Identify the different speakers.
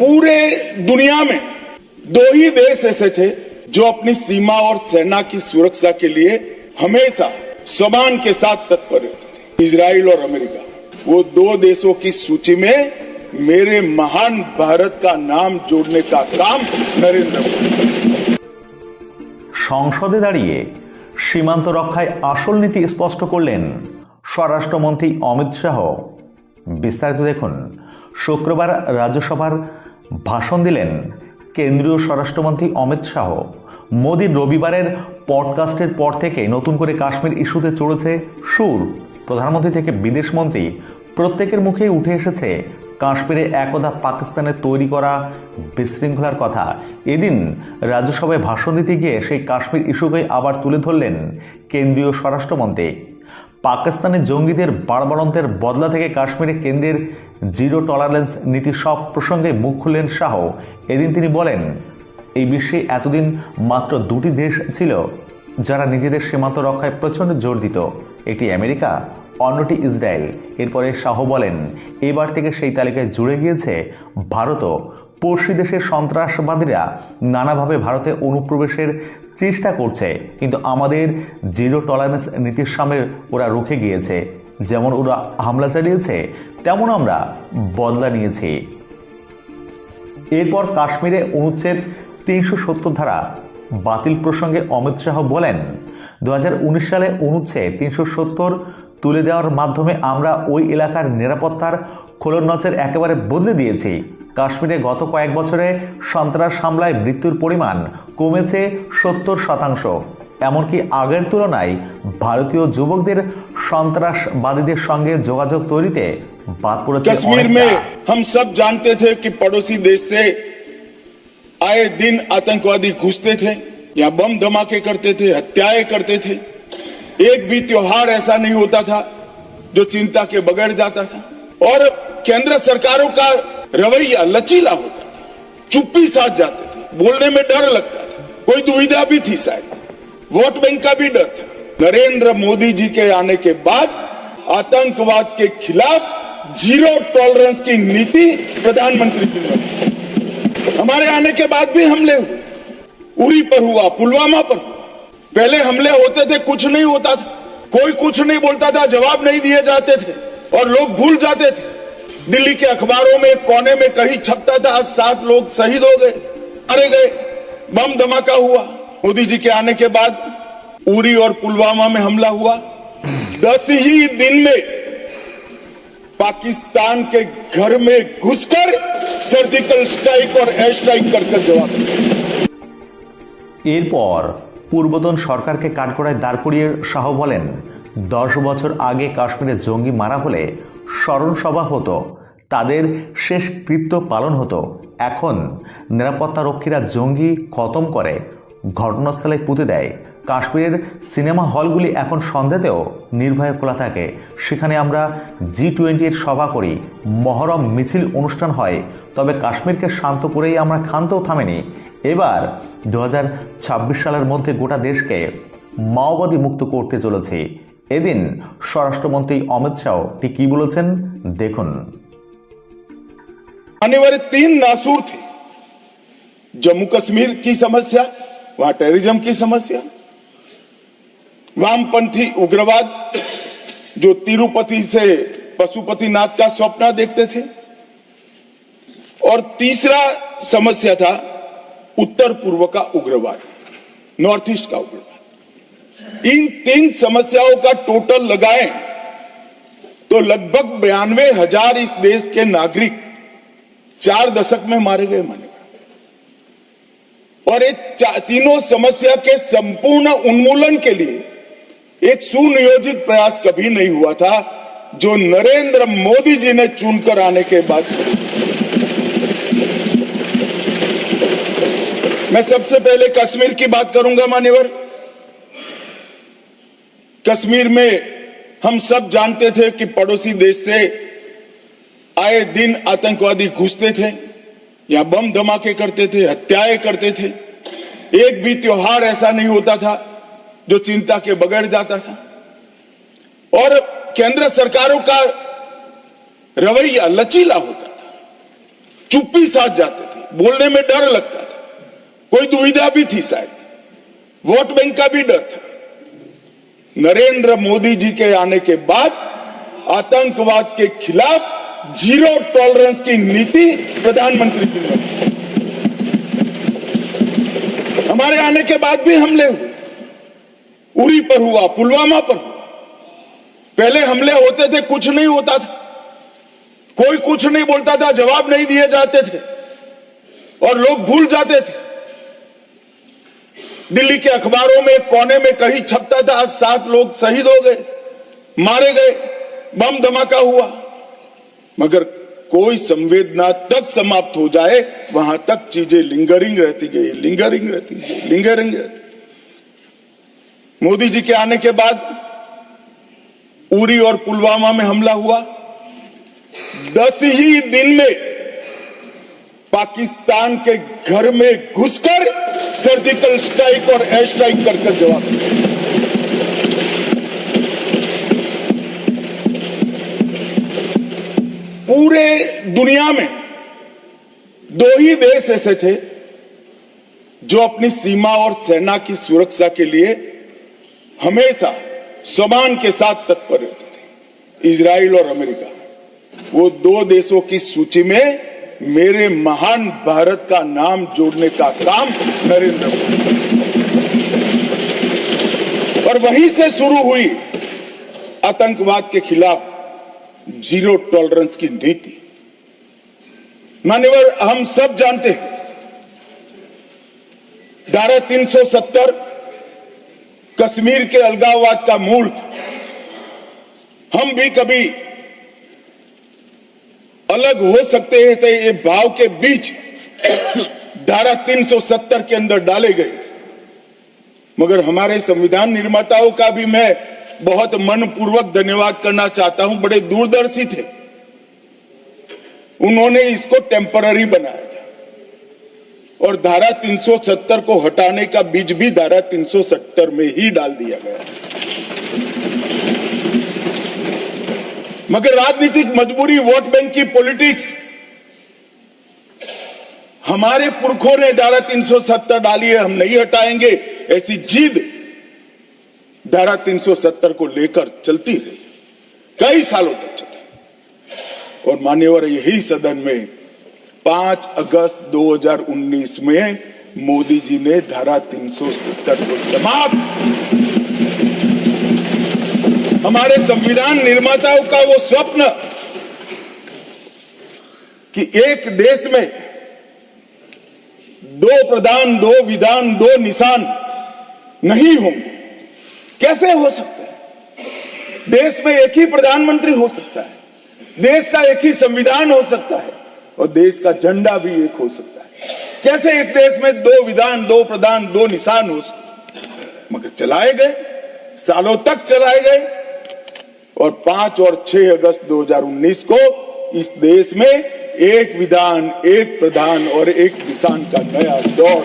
Speaker 1: पूरे दुनिया में 2 ही देश ऐसे थे जो अपनी सीमा और सेना की सुरक्षा के लिए हमेशा सम्मान के साथ तत्पर रहते थे, इजराइल और अमेरिका। वो 2 देशों की सूची में मेरे महान भारत का नाम जोड़ने का काम नरेंद्र मोदी।
Speaker 2: সংসদে দাঁড়িয়ে সীমান্ত রক্ষায় আসল নীতি স্পষ্ট করলেন স্বরাষ্ট্রমন্ত্রী অমিত শাহ। বিস্তারিত দেখুন। শুক্রবার রাজ্যসভার ভাষণ দিলেন কেন্দ্রীয় স্বরাষ্ট্রমন্ত্রী অমিত শাহ। মোদির রবিবারের পডকাস্টের পর থেকে নতুন করে কাশ্মীর ইস্যুতে চড়েছে সুর। প্রধানমন্ত্রী থেকে বিদেশমন্ত্রী প্রত্যেকের মুখেই উঠে এসেছে কাশ্মীরে একদা পাকিস্তানের তৈরি করা বিশৃঙ্খলার কথা। এদিন রাজ্যসভায় ভাষণ দিতে গিয়ে সেই কাশ্মীর ইস্যুকে আবার তুলে ধরলেন কেন্দ্রীয় স্বরাষ্ট্রমন্ত্রী। পাকিস্তানের জঙ্গিদের বাড়বাড়ন্তের বদলা থেকে কাশ্মীরে কেন্দ্রের জিরো টলারেন্স নীতি সব প্রসঙ্গে মুখ খুললেন শাহ। এদিন তিনি বলেন, এই বিশ্বে এতদিন মাত্র 2টি দেশ ছিল যারা নিজেদের সীমান্ত রক্ষায় প্রচণ্ড জোর দিত, একটি আমেরিকা, অন্যটি ইসরায়েল। এরপরে শাহ বলেন, এবার থেকে সেই তালিকায় জুড়ে গিয়েছে ভারতও। পড়শি দেশের সন্ত্রাসবাদীরা নানাভাবে ভারতে অনুপ্রবেশের চেষ্টা করছে, কিন্তু আমাদের জিরো টলারেন্স নীতির সামনে ওরা রুখে গিয়েছে। যেমন ওরা হামলা চালিয়েছে, তেমন আমরা বদলা নিয়েছি। এরপর কাশ্মীরে অনুচ্ছেদ 370 ধারা বাতিল প্রসঙ্গে অমিত শাহ বলেন, 2019 সালে অনুচ্ছেদ 370 তুলে দেওয়ার মাধ্যমে আমরা ওই এলাকার নিরাপত্তার খোলনলচের একেবারে বদলে দিয়েছি। কাশ্মীরে গত কয়েক বছরে সন্ত্রাস হামলায় মৃত্যুর পরিমাণ কমেছে 70%। এমনকি আগের তুলনায় ভারতীয় যুবকদের সন্ত্রাসবাদীদের সঙ্গে যোগাযোগ তৈরিতে বাদ পড়েছে।
Speaker 1: कश्मीर में हम सब जानते थे कि पड़ोसी देश से आए दिन आतंकवादी घुसते थे, या बम धमाके करते थे, हत्याएं करते थे। एक भी त्योहार ऐसा नहीं होता था जो चिंता के बगैर जाता था। और केंद्र सरकारों का रवैया लचीला होता था, चुप्पी साथ जाते थे, बोलने में डर लगता था, कोई दुविधा भी थी, शायद वोट बैंक का भी डर था। नरेंद्र मोदी जी के आने के बाद आतंकवाद के खिलाफ जीरो टॉलरेंस की नीति प्रधानमंत्री की ने। हमारे आने के बाद भी हमले हुए, उरी पर हुआ, पुलवामा पर हुआ। पहले हमले होते थे, कुछ नहीं होता था, कोई कुछ नहीं बोलता था, जवाब नहीं दिए जाते थे और लोग भूल जाते थे। दिल्ली के अखबारों में कोने में कहीं छपता था, आज 7 लोग शहीद हो गए, मारे गए, बम धमाका हुआ। मोदी जी के आने के बाद उरी और पुलवामा में हमला हुआ। 10 ही दिन में पाकिस्तान के घर में घुसकर सर्जिकल स्ट्राइक और एयर स्ट्राइक कर जवाब दिया।
Speaker 2: এরপর পূর্বতন সরকারকে কাঠগড়ায় দাঁড় করিয়ে শাহ বলেন, 10 বছর আগে কাশ্মীরে জঙ্গি মারা হলে স্মরণ সভা হতো, তাদের শেষ কৃত্য পালন হতো। এখন নিরাপত্তা রক্ষীরা জঙ্গি খতম করে ঘটনাস্থলে পুঁতে দেয়। কাশ্মীরের সিনেমা হলগুলি এখন সন্ধ্যাতেও নির্ভয়ে খোলা থাকে। সেখানে আমরা G20 এর সভা করি, মহরম মিছিল অনুষ্ঠান হয়। তবে কাশ্মীরকে শান্ত করেই আমরা ক্ষান্তও থামেনি। এবার 2026 সালের মধ্যে গোটা দেশকে মাওবাদী মুক্ত করতে চলেছি। এদিন স্বরাষ্ট্রমন্ত্রী অমিত শাহ ঠিক কি বলেছেন দেখুন।
Speaker 1: आने वाले 3 नासूर थे, जम्मू कश्मीर की समस्या, वहां टेररिज्म की समस्या, वामपंथी उग्रवाद जो तिरुपति से पशुपतिनाथ का स्वप्न देखते थे, और तीसरा समस्या था उत्तर पूर्व का उग्रवाद, नॉर्थ ईस्ट का उग्रवाद। इन 3 समस्याओं का टोटल लगाएं तो लगभग 92,000 इस देश के नागरिक 4 दशक में मारे गए, माने। और ये तीनों समस्या के संपूर्ण उन्मूलन के लिए एक सुनियोजित प्रयास कभी नहीं हुआ था, जो नरेंद्र मोदी जी ने चुनकर आने के बाद। मैं सबसे पहले कश्मीर की बात करूंगा, मान्यवर। कश्मीर में हम सब जानते थे कि पड़ोसी देश से आए दिन आतंकवादी घुसते थे, या बम धमाके करते थे, हत्याएं करते थे। एक भी त्योहार ऐसा नहीं होता था जो चिंता के बगैर जाता था। और केंद्र सरकारों का रवैया लचीला होता था, चुप्पी साथ जाते थे, बोलने में डर लगता था, कोई दुविधा भी थी, शायद वोट बैंक का भी डर था। नरेंद्र मोदी जी के आने के बाद आतंकवाद के खिलाफ जीरो टॉलरेंस की नीति प्रधानमंत्री की ने। हमारे आने के बाद भी हमले हुए, उरी पर हुआ, पुलवामा पर हुआ। पहले हमले होते थे, कुछ नहीं होता था, कोई कुछ नहीं बोलता था, जवाब नहीं दिए जाते थे और लोग भूल जाते थे। दिल्ली के अखबारों में कोने में कहीं छपता था, आज 7 लोग शहीद हो गए, मारे गए, बम धमाका हुआ, मगर कोई संवेदना तक समाप्त हो जाए वहां तक चीजें लिंगरिंग रहती गई, लिंगरिंग रहती गई, लिंगरिंग रहती। मोदी जी के आने के बाद उरी और पुलवामा में हमला हुआ, 10 ही दिन में पाकिस्तान के घर में घुसकर सर्जिकल स्ट्राइक और एयर स्ट्राइक कर जवाब दिया। पूरे दुनिया में 2 ही देश ऐसे थे जो अपनी सीमा और सेना की सुरक्षा के लिए हमेशा सम्मान के साथ तत्पर रहते थे, इजराइल और अमेरिका। वो 2 देशों की सूची में मेरे महान भारत का नाम जोड़ने का काम नरेंद्र मोदी, और वहीं से शुरू हुई आतंकवाद के खिलाफ जीरो टॉलरेंस की नीति। मान्यवर, हम सब जानते हैं धारा 370 कश्मीर के अलगाववाद का मूल था। हम भी कभी अलग हो सकते हैं, तो ये भाव के बीच धारा 370 के अंदर डाले गए थे, मगर हमारे संविधान निर्माताओं का भी मैं बहुत मनपूर्वक धन्यवाद करना चाहता हूं। बड़े दूरदर्शी थे, उन्होंने इसको टेम्पररी बनाया था और धारा 370 को हटाने का बीज भी धारा 370 में ही डाल दिया गया। मगर राजनीतिक मजबूरी, वोट बैंक की पॉलिटिक्स, हमारे पुरखों ने धारा 370 डाली है, हम नहीं हटाएंगे, ऐसी जिद धारा 370 को लेकर चलती रही, कई सालों तक चली। और मान्यवर, यही सदन में 5 अगस्त 2019 में मोदी जी ने धारा 370 को समाप्त। हमारे संविधान निर्माताओं का वो स्वप्न कि एक देश में 2 प्रधान, 2 विधान, 2 निशान नहीं होंगे, कैसे हो सकता है? देश में एक ही प्रधानमंत्री हो सकता है, देश का एक ही संविधान हो सकता है और देश का झंडा भी एक हो सकता है। कैसे एक देश में 2 विधान, 2 प्रधान, 2 निशान हो सकते? मगर चलाए गए, सालों तक चलाए गए और 5 और 6 अगस्त 2019 को इस देश में एक विधान, एक प्रधान और एक निशान का नया दौर